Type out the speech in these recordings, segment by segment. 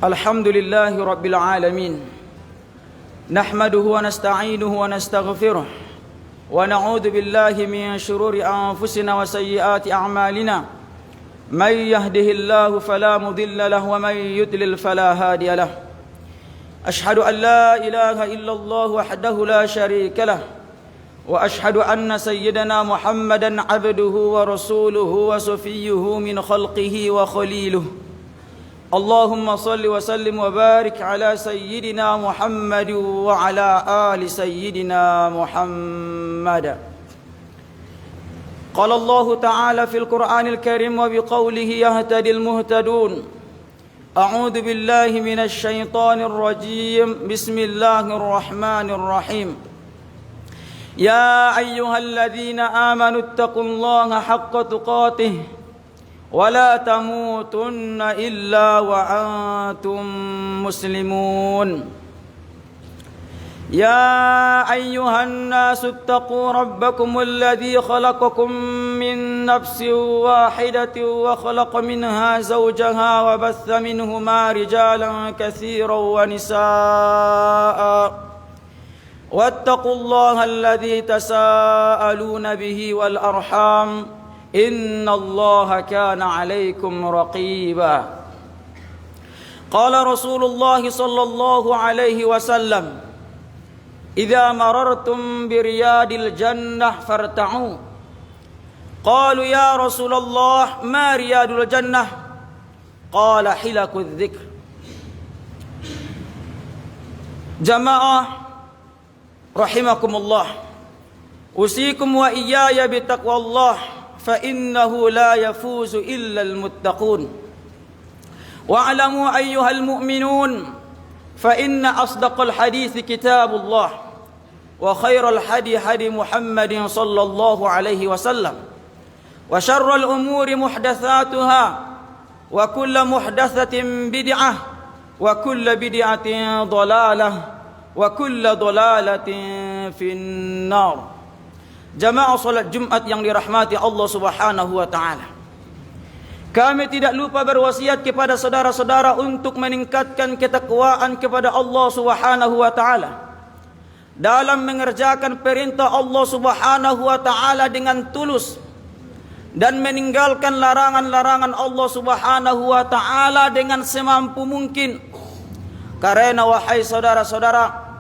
الحمد لله رب العالمين نحمده ونستعينه ونستغفره ونعوذ بالله من شرور أنفسنا وسيئات أعمالنا من يهده الله فلا مضل له ومن يضلل فلا هادي له أشهد أن لا إله إلا الله وحده لا شريك له وأشهد أن سيدنا محمدا عبده ورسوله وصفيه من خلقه وخليله اللهم صل وسلم وبارك على سيدنا محمد وعلى آل سيدنا محمد. قال الله تعالى في القرآن الكريم وبقوله يهتدي المهتدون. أعوذ بالله من الشيطان الرجيم. بسم الله الرحمن الرحيم. يا أيها الذين آمنوا اتقوا الله حق تقاته ولا تموتن إلا وأنتم مسلمون. يا أيها الناس اتقوا ربكم الذي خلقكم من نفس واحدة وخلق منها زوجها وبث منهما رجالا كثيرا ونساء واتقوا الله الذي تساءلون به والأرحام إن الله كان عليكم رقيبا. قال رسول الله صلى الله عليه وسلم إذا مررتم برياض الجنة فارتعوا. قالوا يا رسول الله ما رياض الجنة؟ قال حلق الذكر. جماعة رحمكم الله أوصيكم وإياي بتقوى الله فإنه لا يفوز إلا المتقون. واعلموا أيها المؤمنون فإن أصدق الحديث كتاب الله وخير الحدي حدي محمد صلى الله عليه وسلم وشر الأمور محدثاتها وكل محدثة بدعة وكل بدعة ضلالة وكل ضلالة في النار. Jamaah salat Jumat yang dirahmati Allah Subhanahu wa taala. Kami tidak lupa berwasiat kepada saudara-saudara untuk meningkatkan ketakwaan kepada Allah Subhanahu wa taala dalam mengerjakan perintah Allah Subhanahu wa taala dengan tulus dan meninggalkan larangan-larangan Allah Subhanahu wa taala dengan semampu mungkin. Karena wahai saudara-saudara,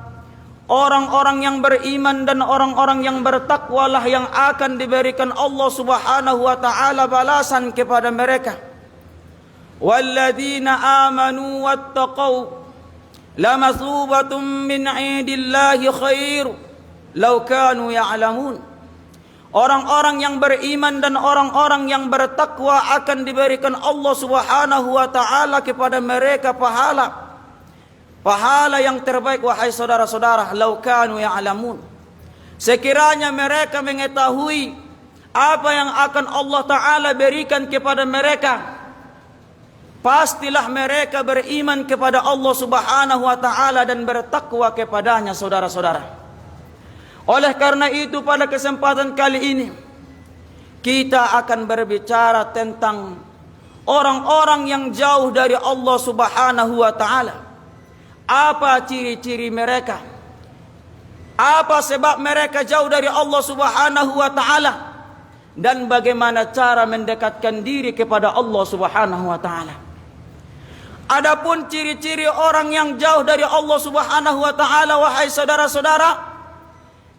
orang-orang yang beriman dan orang-orang yang bertakwalah yang akan diberikan Allah Subhanahu wa taala balasan kepada mereka. Walladzina amanu wattaqau lamathubatun min 'indillahi khair law kanu ya'lamun. Orang-orang yang beriman dan orang-orang yang bertakwa akan diberikan Allah Subhanahu wa taala kepada mereka pahala yang terbaik wahai saudara-saudara. Lau kanu ya'lamun, sekiranya mereka mengetahui apa yang akan Allah Ta'ala berikan kepada mereka, pastilah mereka beriman kepada Allah Subhanahu wa Ta'ala dan bertakwa kepadanya saudara-saudara. Oleh karena itu pada kesempatan kali ini kita akan berbicara tentang orang-orang yang jauh dari Allah Subhanahu wa Ta'ala. Apa ciri-ciri mereka? Apa sebab mereka jauh dari Allah Subhanahu wa taala? Dan bagaimana cara mendekatkan diri kepada Allah Subhanahu wa taala? Adapun ciri-ciri orang yang jauh dari Allah Subhanahu wa taala wahai saudara-saudara,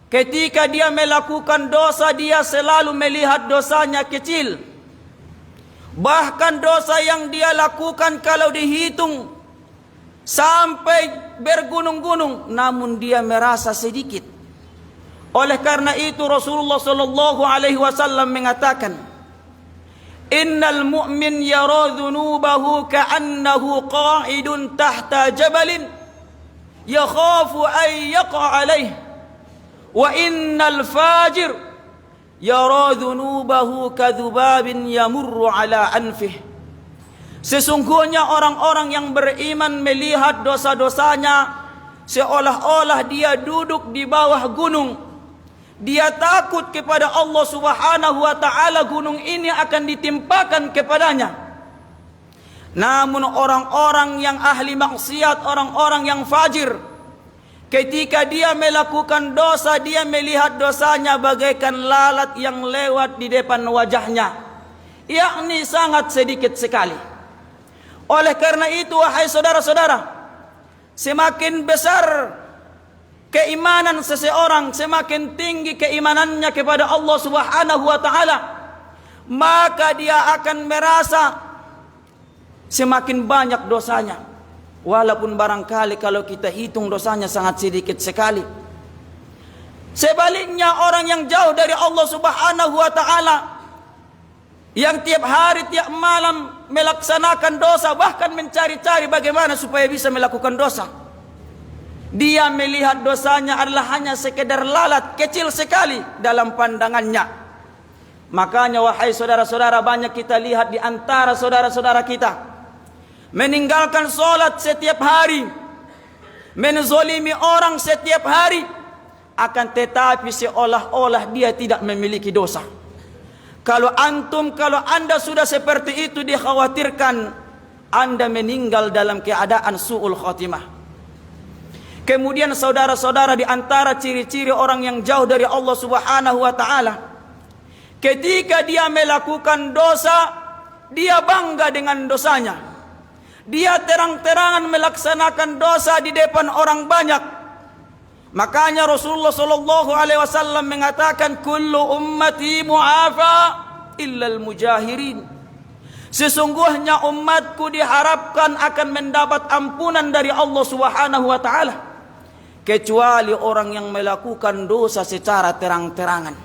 ketika dia melakukan dosa dia selalu melihat dosanya kecil. Bahkan dosa yang dia lakukan kalau dihitung sampai bergunung-gunung, namun dia merasa sedikit. Oleh karena itu Rasulullah sallallahu alaihi wasallam mengatakan, innal mu'min yara dhunubahu ka'annahu qa'idun tahta jabalin yakhafu an yaqa alaih, wa innal fajir yara dhunubahu kadhubabin yamurru ala anfih. Sesungguhnya orang-orang yang beriman melihat dosa-dosanya seolah-olah dia duduk di bawah gunung. Dia takut kepada Allah Subhanahu wa taala gunung ini akan ditimpakan kepadanya. Namun orang-orang yang ahli maksiat, orang-orang yang fajir, ketika dia melakukan dosa, dia melihat dosanya bagaikan lalat yang lewat di depan wajahnya, yakni sangat sedikit sekali. Oleh karena itu, wahai saudara-saudara, semakin besar keimanan seseorang, semakin tinggi keimanannya kepada Allah Subhanahu wa taala, maka dia akan merasa semakin banyak dosanya. Walaupun barangkali kalau kita hitung dosanya sangat sedikit sekali. Sebaliknya orang yang jauh dari Allah Subhanahu wa taala, yang tiap hari tiap malam melaksanakan dosa, bahkan mencari-cari bagaimana supaya bisa melakukan dosa, dia melihat dosanya adalah hanya sekedar lalat kecil sekali dalam pandangannya. Makanya wahai saudara-saudara, banyak kita lihat di antara saudara-saudara kita meninggalkan solat setiap hari, menzolimi orang setiap hari, akan tetapi seolah-olah dia tidak memiliki dosa. Kalau anda sudah seperti itu, dikhawatirkan anda meninggal dalam keadaan su'ul khatimah. Kemudian saudara-saudara, di antara ciri-ciri orang yang jauh dari Allah Subhanahu wa taala, ketika dia melakukan dosa, dia bangga dengan dosanya. Dia terang-terangan melaksanakan dosa di depan orang banyak. Makanya Rasulullah sallallahu alaihi wasallam mengatakan, kullu ummati mu'afa illal mujahirin. Sesungguhnya umatku diharapkan akan mendapat ampunan dari Allah Subhanahu wa taala, kecuali orang yang melakukan dosa secara terang-terangan.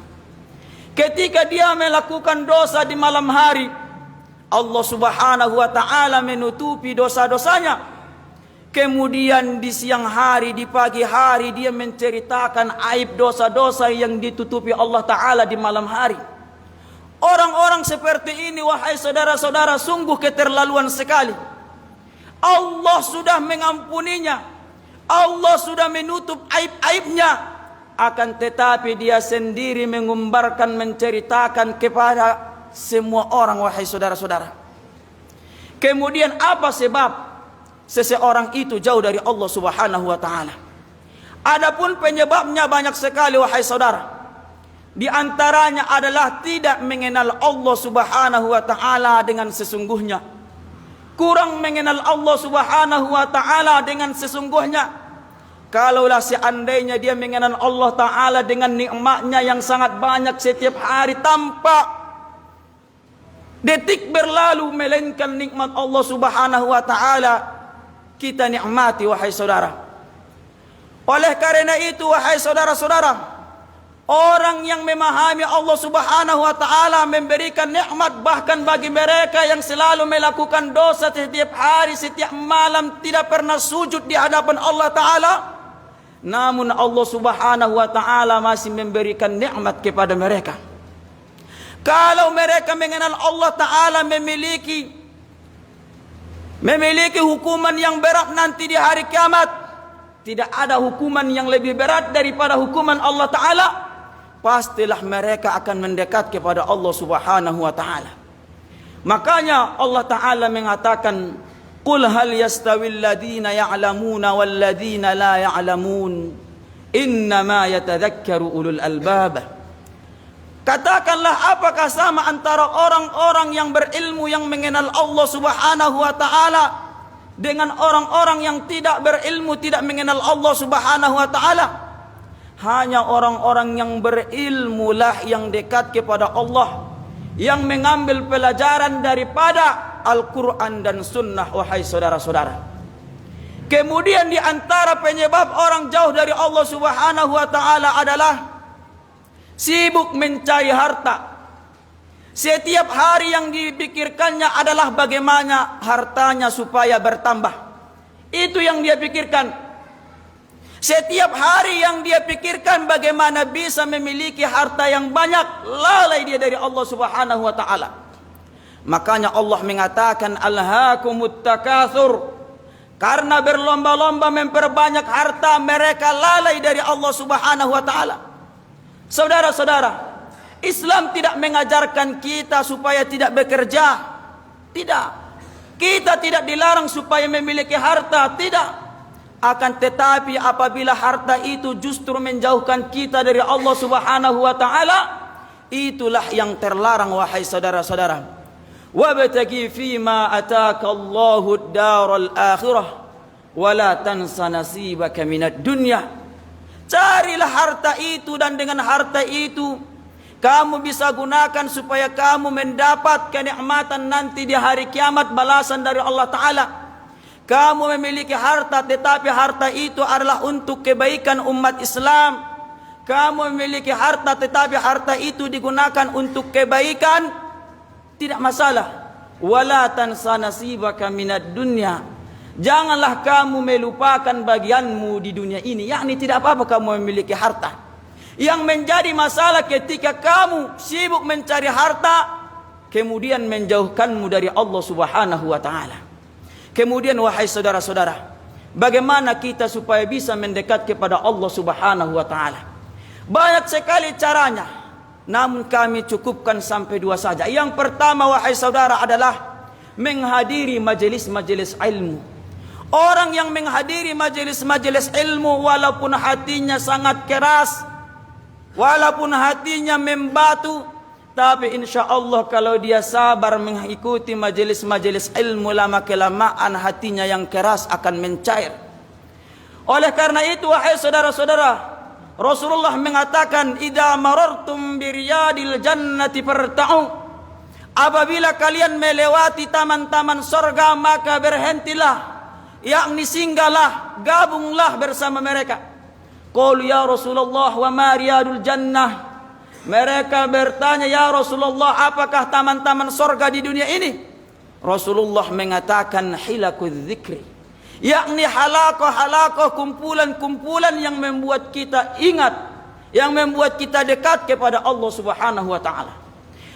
Ketika dia melakukan dosa di malam hari, Allah Subhanahu wa taala menutupi dosa-dosanya. Kemudian di siang hari, di pagi hari, dia menceritakan aib dosa-dosa yang ditutupi Allah taala di malam hari. Orang-orang seperti ini, wahai saudara-saudara, sungguh keterlaluan sekali. Allah sudah mengampuninya, Allah sudah menutup aib-aibnya, akan tetapi dia sendiri mengumbarkan, menceritakan kepada semua orang, wahai saudara-saudara. Kemudian apa sebab seseorang itu jauh dari Allah Subhanahu wa taala? Adapun penyebabnya banyak sekali, wahai saudara. Di antaranya adalah tidak mengenal Allah Subhanahu wa taala dengan sesungguhnya. Kurang mengenal Allah Subhanahu wa taala dengan sesungguhnya. Kalaulah seandainya dia mengenal Allah taala dengan nikmatnya yang sangat banyak setiap hari, tanpa detik berlalu melainkan nikmat Allah Subhanahu wa taala kita nikmati, wahai saudara. Oleh karena itu, wahai saudara-saudara, orang yang memahami Allah Subhanahu wa taala memberikan nikmat bahkan bagi mereka yang selalu melakukan dosa setiap hari, setiap malam, tidak pernah sujud di hadapan Allah taala, namun Allah Subhanahu wa taala masih memberikan nikmat kepada mereka. Kalau mereka mengenal Allah taala memiliki hukuman yang berat nanti di hari kiamat, tidak ada hukuman yang lebih berat daripada hukuman Allah taala, pastilah mereka akan mendekat kepada Allah Subhanahu wa taala. Makanya Allah taala mengatakan, qul hal yastawil ladina ya'lamuna wal ladina la ya'lamun, innama yatadhakkaru ulul albab. Katakanlah, apakah sama antara orang-orang yang berilmu, yang mengenal Allah Subhanahu wa taala, dengan orang-orang yang tidak berilmu, tidak mengenal Allah Subhanahu wa taala? Hanya orang-orang yang berilmu lah yang dekat kepada Allah, yang mengambil pelajaran daripada Al-Quran dan Sunnah, wahai saudara-saudara. Kemudian di antara penyebab orang jauh dari Allah Subhanahu wa taala adalah sibuk mencari harta. Setiap hari yang dipikirkannya adalah bagaimana hartanya supaya bertambah. Itu yang dia pikirkan. Setiap hari yang dia pikirkan bagaimana bisa memiliki harta yang banyak, lalai dia dari Allah Subhanahu wa taala. Makanya Allah mengatakan, alhaakumut takatsur. Karena berlomba-lomba memperbanyak harta, mereka lalai dari Allah Subhanahu wa taala. Saudara-saudara, Islam tidak mengajarkan kita supaya tidak bekerja. Tidak. Kita tidak dilarang supaya memiliki harta, tidak. Akan tetapi apabila harta itu justru menjauhkan kita dari Allah Subhanahu wa taala, itulah yang terlarang wahai saudara-saudara. Wabtaghi fima ataka Allahu ad-daral akhirah wa la tansa nasibaka minad dunya. Carilah harta itu, dan dengan harta itu kamu bisa gunakan supaya kamu mendapat kenikmatan nanti di hari kiamat, balasan dari Allah Ta'ala. Kamu memiliki harta, tetapi harta itu adalah untuk kebaikan umat Islam. Kamu memiliki harta, tetapi harta itu digunakan untuk kebaikan, tidak masalah. Wala tansa nasibaka minad dunya. Janganlah kamu melupakan bagianmu di dunia ini. Yakni tidak apa-apa kamu memiliki harta. Yang menjadi masalah ketika kamu sibuk mencari harta, kemudian menjauhkanmu dari Allah Subhanahu wa taala. Kemudian wahai saudara-saudara, bagaimana kita supaya bisa mendekat kepada Allah Subhanahu wa taala? Banyak sekali caranya, namun kami cukupkan sampai 2 saja. Yang pertama wahai saudara adalah menghadiri majelis-majelis ilmu. Orang yang menghadiri majelis-majelis ilmu walaupun hatinya sangat keras, walaupun hatinya membatu, tapi insya Allah kalau dia sabar mengikuti majelis-majelis ilmu, lama-kelamaan hatinya yang keras akan mencair. Oleh karena itu wahai saudara-saudara, Rasulullah mengatakan, "Idza marartum biriyadil jannati farta'u." Apabila kalian melewati taman-taman surga, maka berhentilah, yakni singgahlah, gabunglah bersama mereka. Qalu ya Rasulullah wa ma riyadul jannah. Mereka bertanya, ya Rasulullah, apakah taman-taman surga di dunia ini? Rasulullah mengatakan hilakul dzikri, yakni halaqah-halaqah, kumpulan-kumpulan yang membuat kita ingat, yang membuat kita dekat kepada Allah Subhanahu wa taala.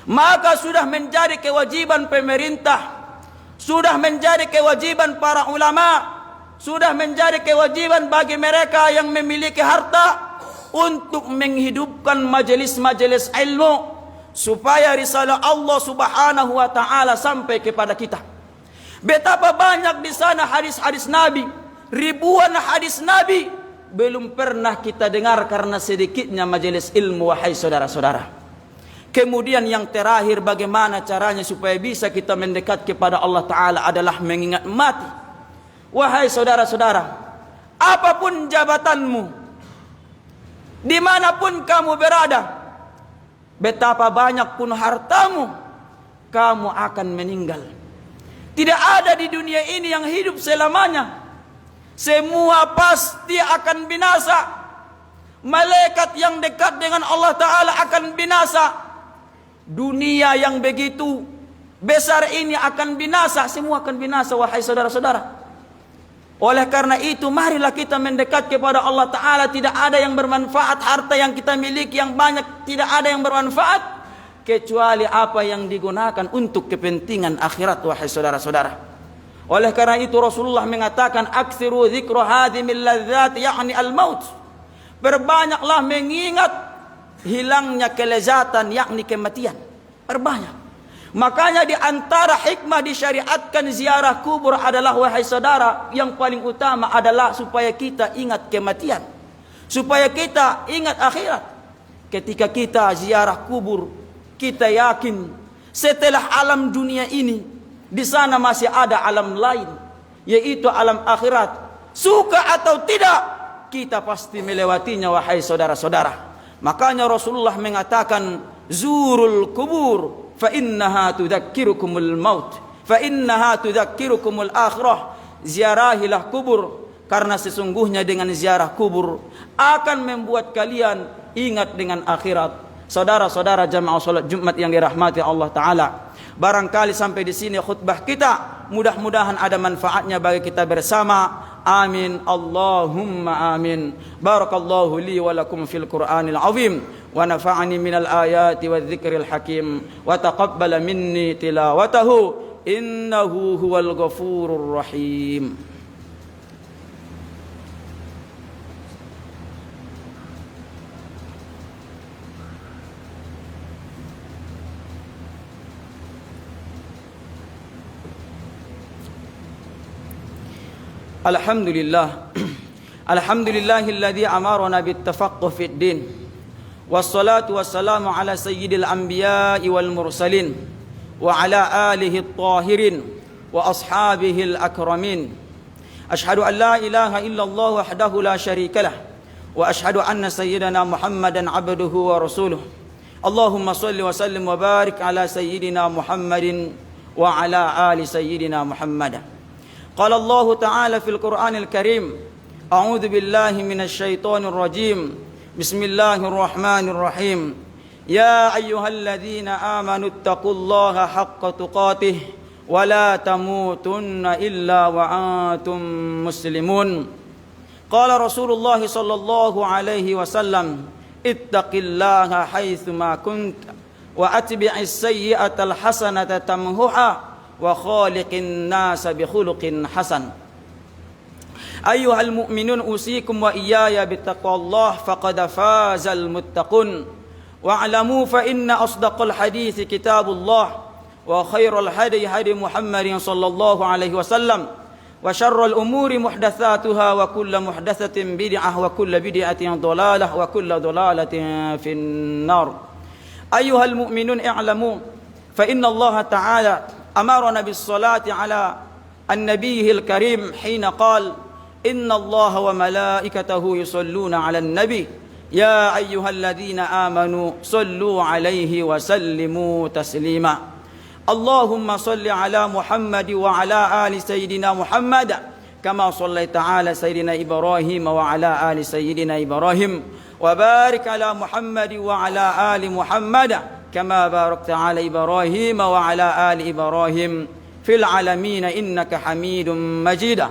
Maka sudah menjadi kewajiban pemerintah, sudah menjadi kewajiban para ulama, sudah menjadi kewajiban bagi mereka yang memiliki harta untuk menghidupkan majelis-majelis ilmu supaya risalah Allah Subhanahu wa taala sampai kepada kita. Betapa banyak di sana hadis-hadis Nabi, ribuan hadis Nabi belum pernah kita dengar karena sedikitnya majelis ilmu wahai saudara-saudara. Kemudian yang terakhir, bagaimana caranya supaya bisa kita mendekat kepada Allah taala adalah mengingat mati. Wahai saudara-saudara, apapun jabatanmu, dimanapun kamu berada, betapa banyak pun hartamu, kamu akan meninggal. Tidak ada di dunia ini yang hidup selamanya. Semua pasti akan binasa. Malaikat yang dekat dengan Allah Ta'ala akan binasa. Dunia yang begitu besar ini akan binasa. Semua akan binasa wahai saudara-saudara. Oleh karena itu marilah kita mendekat kepada Allah Ta'ala. Tidak ada yang bermanfaat. Harta yang kita miliki yang banyak tidak ada yang bermanfaat kecuali apa yang digunakan untuk kepentingan akhirat wahai saudara-saudara. Oleh karena itu Rasulullah mengatakan, aksiru dzikra hadimil ladzat, yakni al-maut. Berbanyaklah mengingat hilangnya kelezatan, yakni kematian. Berbanyak. Makanya di antara hikmah disyariatkan ziarah kubur adalah wahai saudara, yang paling utama adalah supaya kita ingat kematian, supaya kita ingat akhirat. Ketika kita ziarah kubur, kita yakin setelah alam dunia ini, di sana masih ada alam lain, yaitu alam akhirat. Suka atau tidak, kita pasti melewatinya wahai saudara-saudara. Makanya Rasulullah mengatakan, zurul kubur fa innaha tudzakirukumul maut, fa innaha tudzakirukumul akhirah. Ziarahilah kubur, karena sesungguhnya dengan ziarah kubur akan membuat kalian ingat dengan akhirat. Saudara-saudara jamaah salat Jumat yang dirahmati Allah Ta'ala, barangkali sampai di sini khutbah kita, mudah-mudahan ada manfaatnya bagi kita bersama. Amin, Allahumma amin. Barakallahu li wa lakum fil Qur'anil azim, wa nafa'ani minal ayati wa dzikril hakim, wa taqabbala minni tilawatahu, innahu huwal ghafurur rahim. Alhamdulillah. Alhamdulillahilladzi amarna bittafaqquh fid din. Wassalatu wassalamu ala sayyidil anbiya'i wal mursalin wa ala alihi at-tahirin wa ashabihi al-akramin. Ashhadu an la ilaha illallah wahdahu la syarika lah wa ashhadu anna sayyidana Muhammadan abduhu wa rasuluh. Allahumma salli wa sallim wa barik ala sayyidina Muhammadin wa ala ali sayyidina Muhammad. Qala Allah Ta'ala fil Qur'anil Karim, a'udzu billahi minasy syaithanir rajim. Bismillahirrahmanir rahim. Ya ayyuhalladzina amanu taqullaha haqqa tuqatih wa la tamutunna illa wa antum muslimun. Qala Rasulullah sallallahu alaihi wasallam, ittaqillaha haitsu ma kunta wa atbi'is sayyi'atal hasanata tamhuha wa khaliqin nasa bi khuluqin hasan. Ayyuhal mu'minun usikum wa iyaya bittaqwallah faqad fazal muttaqun. Wa'lamu fa inna asdaqal hadithi kitabullah wa khairal hadi hadi Muhammadin sallallahu alaihi wasallam wa syarrul umuri muhdatsatuha wa kullu muhdatsatin bid'ah wa kullu bid'atin dhalalah wa kullu dhalalatin finnar. Ayyuhal mu'minun i'lamu fa inna Allah ta'ala أمرنا بالصلاة على النبي الكريم حين قال إن الله وملائكته يصلون على النبي يا أيها الذين آمنوا صلوا عليه وسلموا تسليما. اللهم صل على محمد وعلى آل سيدنا محمد كما صليت على سيدنا إبراهيم وعلى آل سيدنا إبراهيم وبارك على محمد وعلى آل محمد كما باركت على إبراهيم وعلى آل إبراهيم في العالمين إنك حميد مجيد.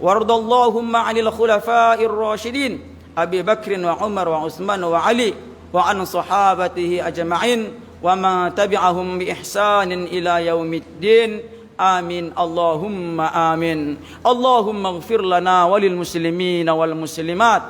وارض اللهم عن الخلفاء الراشدين أبي بكر وعمر وعثمان وعلي وعن صحابته أجمعين ومن تبعهم بإحسان إلى يوم الدين آمين اللهم آمين. اللهم اغفر لنا وللمسلمين والمسلمات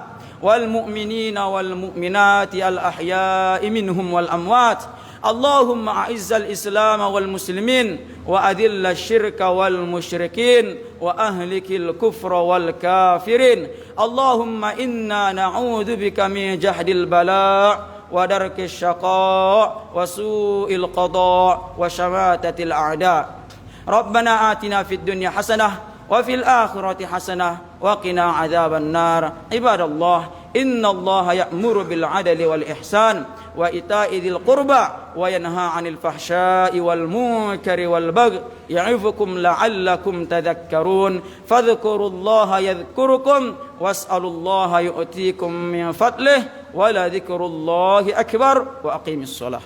والمؤمنين والمؤمنات الأحياء منهم والأموات. اللهم أعز الإسلام والمسلمين وأذل الشرك والمشركين وأهلك الكفر والكافرين. اللهم إنا نعوذ بك من جهد البلاء ودرك الشقاء وسوء القضاء وشماتة الأعداء. ربنا آتنا في الدنيا حسنة وفي الآخرة حسنة وقنا عذاب النار. عباد الله إن الله يأمر بالعدل والإحسان وإيتاء ذي القربى وينهى عن الفحشاء والمنكر والبغي يعظكم لعلكم تذكرون. فاذكروا الله يذكركم واسألوا الله يؤتيكم من فضله ولذكر الله أكبر. وأقيموا الصلاة.